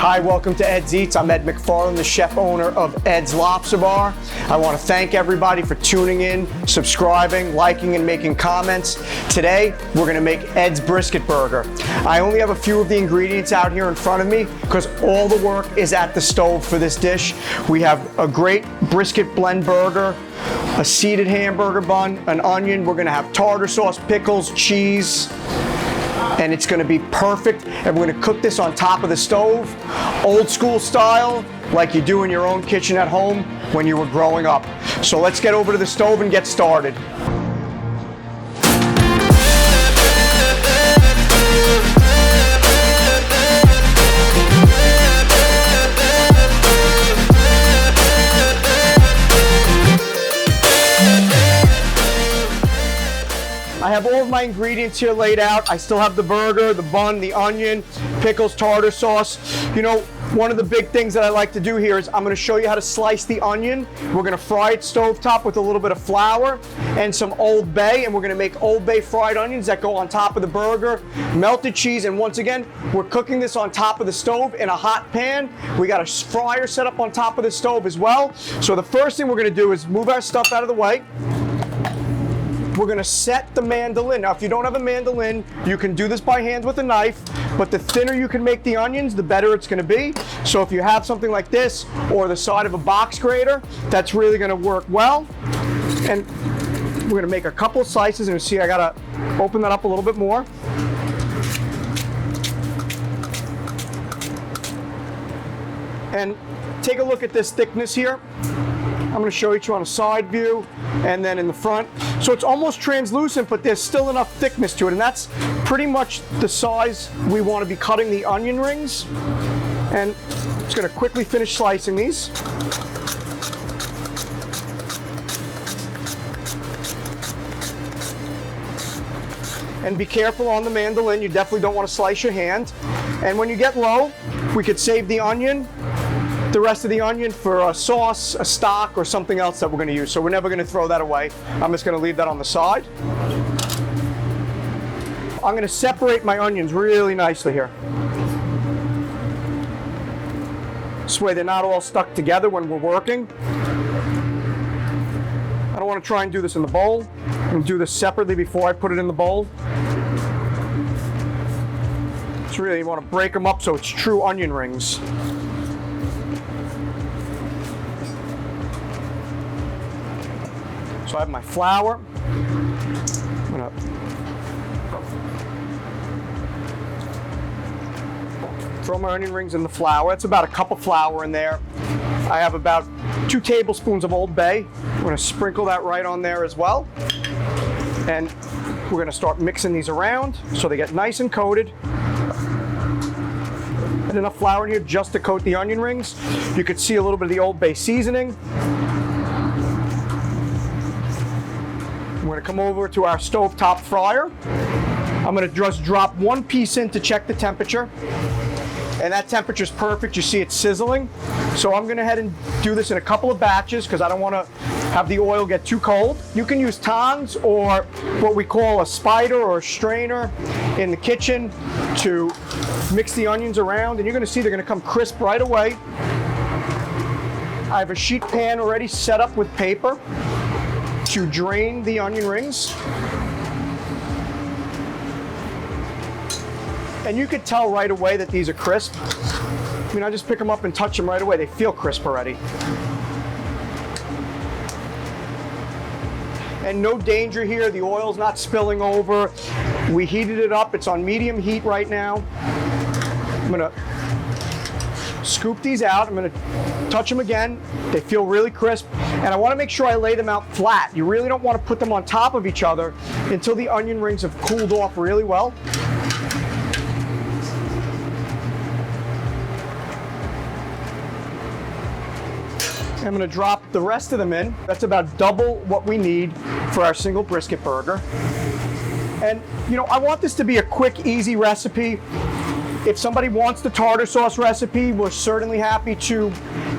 Hi, welcome to Ed's Eats. I'm Ed McFarland, the chef owner of Ed's Lobster Bar. I want to thank everybody for tuning in, subscribing, liking, and making comments. Today, we're going to make Ed's brisket burger. I only have a few of the ingredients out here in front of me because all the work is at the stove for this dish. We have a great brisket blend burger, a seeded hamburger bun, an onion. We're going to have tartar sauce, pickles, cheese, and it's going to be perfect. And we're going to cook this on top of the stove, old school style, like you do in your own kitchen at home when you were growing up. So let's get over to the stove and get started. I have all of my ingredients here laid out. I still have the burger, the bun, the onion, pickles, tartar sauce. You know, one of the big things that I like to do here is I'm going to show you how to slice the onion. We're going to fry it stovetop with a little bit of flour and some Old Bay, and we're going to make Old Bay fried onions that go on top of the burger, melted cheese, and once again, we're cooking this on top of the stove in a hot pan. We got a fryer set up on top of the stove as well. So the first thing we're going to do is move our stuff out of the way. We're going to set the mandolin. Now, if you don't have a mandolin, you can do this by hand with a knife, but the thinner you can make the onions, the better it's going to be. So if you have something like this or the side of a box grater, that's really going to work well. And we're going to make a couple of slices, and you see I got to open that up a little bit more. And take a look at this thickness here. I'm going to show you on a side view and then in the front. So it's almost translucent, but there's still enough thickness to it, and that's pretty much the size we want to be cutting the onion rings. And I'm just going to quickly finish slicing these. And be careful on the mandolin, you definitely don't want to slice your hand. And when you get low, we could save the rest of the onion for a sauce, a stock, or something else that we're going to use. So we're never going to throw that away. I'm just going to leave that on the side. I'm going to separate my onions really nicely here. This way they're not all stuck together when we're working. I don't want to try and do this in the bowl. I'm going to do this separately before I put it in the bowl. It's really, you want to break them up so it's true onion rings. So I have my flour. I'm gonna throw my onion rings in the flour. That's about a cup of flour in there. I have about 2 tablespoons of Old Bay. I'm gonna sprinkle that right on there as well. And we're gonna start mixing these around so they get nice and coated. And enough flour in here just to coat the onion rings. You could see a little bit of the Old Bay seasoning. We're going to come over to our stovetop fryer. I'm going to just drop 1 piece in to check the temperature. And that temperature is perfect. You see it sizzling. So I'm going to head and do this in a couple of batches because I don't want to have the oil get too cold. You can use tongs or what we call a spider or a strainer in the kitchen to mix the onions around. And you're going to see they're going to come crisp right away. I have a sheet pan already set up with paper to drain the onion rings. And you could tell right away that these are crisp. I mean, I just pick them up and touch them right away. They feel crisp already. And no danger here. The oil's not spilling over. We heated it up. It's on medium heat right now. I'm gonna scoop these out. I'm going to touch them again. They feel really crisp. And I want to make sure I lay them out flat. You really don't want to put them on top of each other until the onion rings have cooled off really well. I'm going to drop the rest of them in. That's about double what we need for our single brisket burger. And, you know, I want this to be a quick, easy recipe. If somebody wants the tartar sauce recipe, we're certainly happy to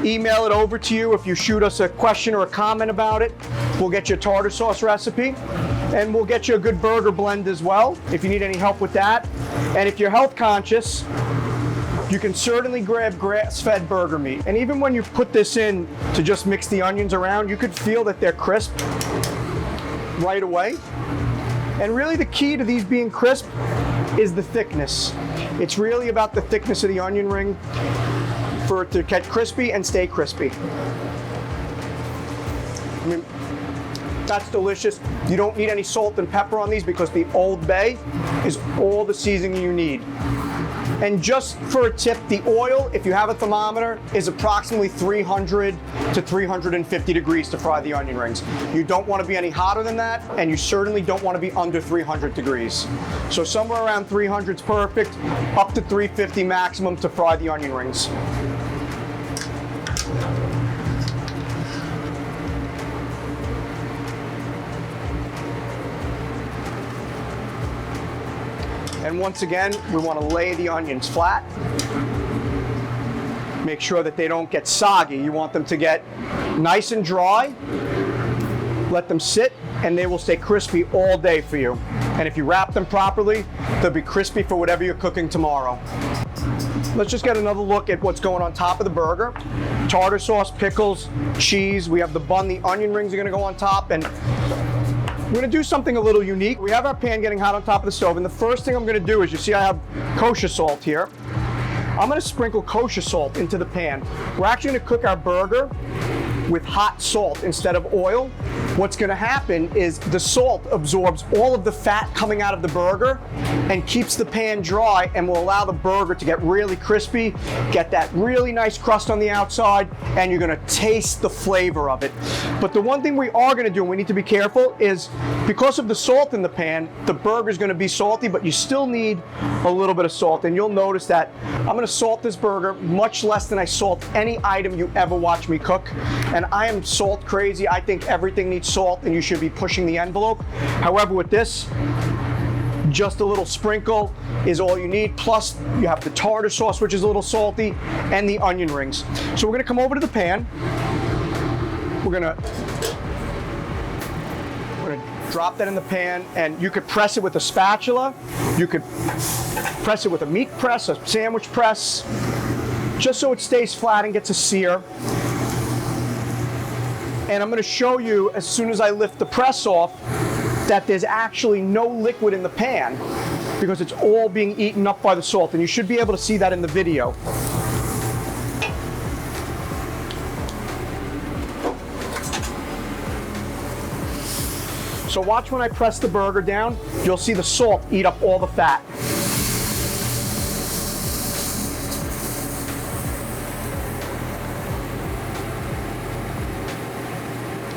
email it over to you. If you shoot us a question or a comment about it, we'll get you a tartar sauce recipe. And we'll get you a good burger blend as well, if you need any help with that. And if you're health conscious, You can certainly grab grass-fed burger meat. And even when you put this in to just mix the onions around, you could feel that they're crisp right away. And really the key to these being crisp is the thickness. It's really about the thickness of the onion ring for it to get crispy and stay crispy. I mean, that's delicious. You don't need any salt and pepper on these because the Old Bay is all the seasoning you need. And just for a tip, the oil, if you have a thermometer, is approximately 300 to 350 degrees to fry the onion rings. You don't want to be any hotter than that, and you certainly don't want to be under 300 degrees. So somewhere around 300 is perfect, up to 350 maximum to fry the onion rings. And once again, we want to lay the onions flat. Make sure that they don't get soggy. You want them to get nice and dry. Let them sit, and they will stay crispy all day for you. And if you wrap them properly, they'll be crispy for whatever you're cooking tomorrow. Let's just get another look at what's going on top of the burger. Tartar sauce, pickles, cheese. We have the bun. The onion rings are going to go on top, and we're going to do something a little unique. We have our pan getting hot on top of the stove, and the first thing I'm going to do is, you see I have kosher salt here. I'm going to sprinkle kosher salt into the pan. We're actually going to cook our burger with hot salt instead of oil. What's going to happen is the salt absorbs all of the fat coming out of the burger and keeps the pan dry, and will allow the burger to get really crispy, get that really nice crust on the outside, and you're going to taste the flavor of it. But the one thing we are going to do, and we need to be careful, is because of the salt in the pan, the burger is going to be salty, but you still need a little bit of salt. And you'll notice that I'm going to salt this burger much less than I salt any item you ever watch me cook. And I am salt crazy. I think everything needs salt, and you should be pushing the envelope. However, with this, just a little sprinkle is all you need. Plus, you have the tartar sauce, which is a little salty, and the onion rings. So we're gonna come over to the pan. We're gonna drop that in the pan, and you could press it with a spatula. You could press it with a meat press, a sandwich press, just so it stays flat and gets a sear. And I'm going to show you, as soon as I lift the press off, that there's actually no liquid in the pan because it's all being eaten up by the salt, and you should be able to see that in the video. So watch when I press the burger down, you'll see the salt eat up all the fat.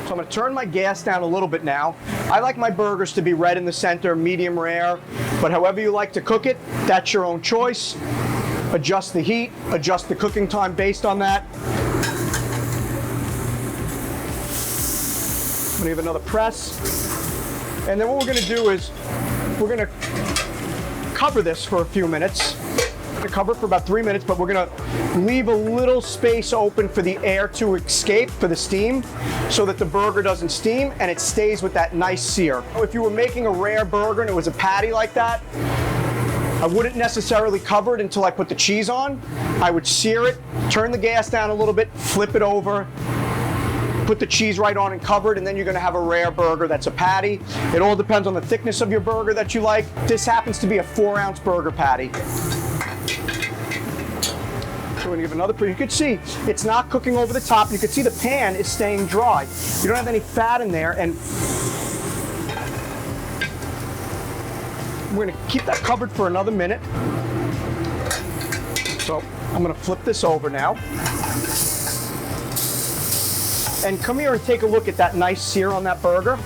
So I'm going to turn my gas down a little bit now. I like my burgers to be red in the center, medium rare, but however you like to cook it, that's your own choice. Adjust the heat, adjust the cooking time based on that. I'm going to give another press. And then what we're going to do is we're going to cover this for a few minutes. To cover it for about 3 minutes, but we're gonna leave a little space open for the air to escape, for the steam, so that the burger doesn't steam and it stays with that nice sear. If you were making a rare burger and it was a patty like that, I wouldn't necessarily cover it until I put the cheese on. I would sear it, turn the gas down a little bit, flip it over, put the cheese right on and cover it, and then you're gonna have a rare burger that's a patty. It all depends on the thickness of your burger that you like. This happens to be a 4-ounce burger patty. We're going to give another, you can see it's not cooking over the top. You can see the pan is staying dry. You don't have any fat in there, and we're going to keep that covered for another minute. So I'm going to flip this over now. And come here and take a look at that nice sear on that burger.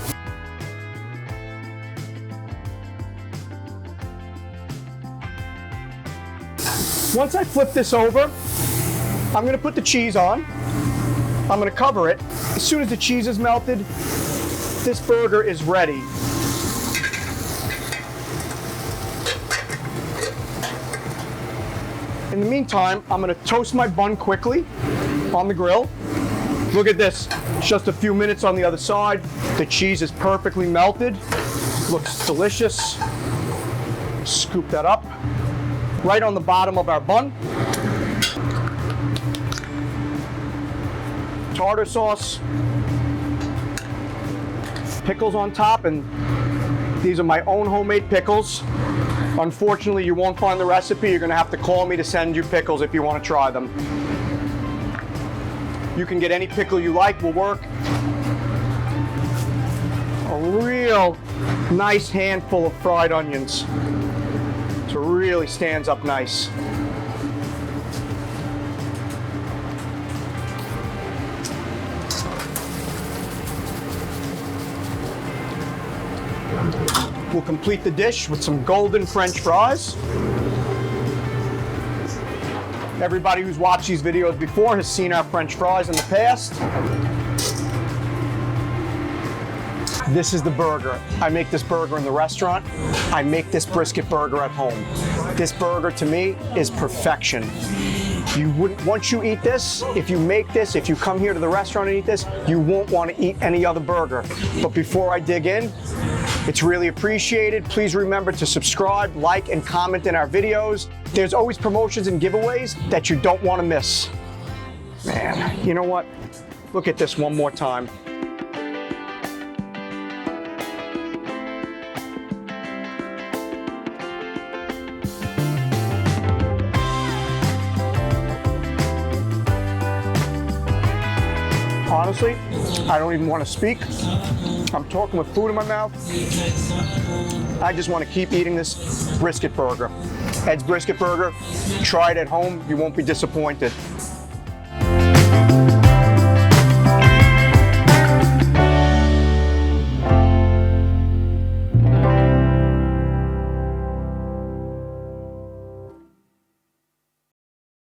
Once I flip this over, I'm going to put the cheese on. I'm going to cover it. As soon as the cheese is melted, this burger is ready. In the meantime, I'm going to toast my bun quickly on the grill. Look at this. It's just a few minutes on the other side. The cheese is perfectly melted. Looks delicious. Scoop that up right on the bottom of our bun. tartar sauce, pickles on top, and these are my own homemade pickles. Unfortunately, you won't find the recipe. You're gonna have to call me to send you pickles if you wanna try them. You can get any pickle you like, will work. A real nice handful of fried onions. So it really stands up nice. We'll complete the dish with some golden French fries. Everybody who's watched these videos before has seen our French fries in the past. This is the burger. I make this burger in the restaurant. I make this brisket burger at home. This burger to me is perfection. Once you eat this, if you make this, if you come here to the restaurant and eat this, you won't want to eat any other burger. But before I dig in, it's really appreciated. Please remember to subscribe, like, and comment in our videos. There's always promotions and giveaways that you don't want to miss. Man, you know what? Look at this one more time. Honestly, I don't even want to speak. I'm talking with food in my mouth. I just want to keep eating this brisket burger. Ed's Brisket Burger. Try it at home. You won't be disappointed.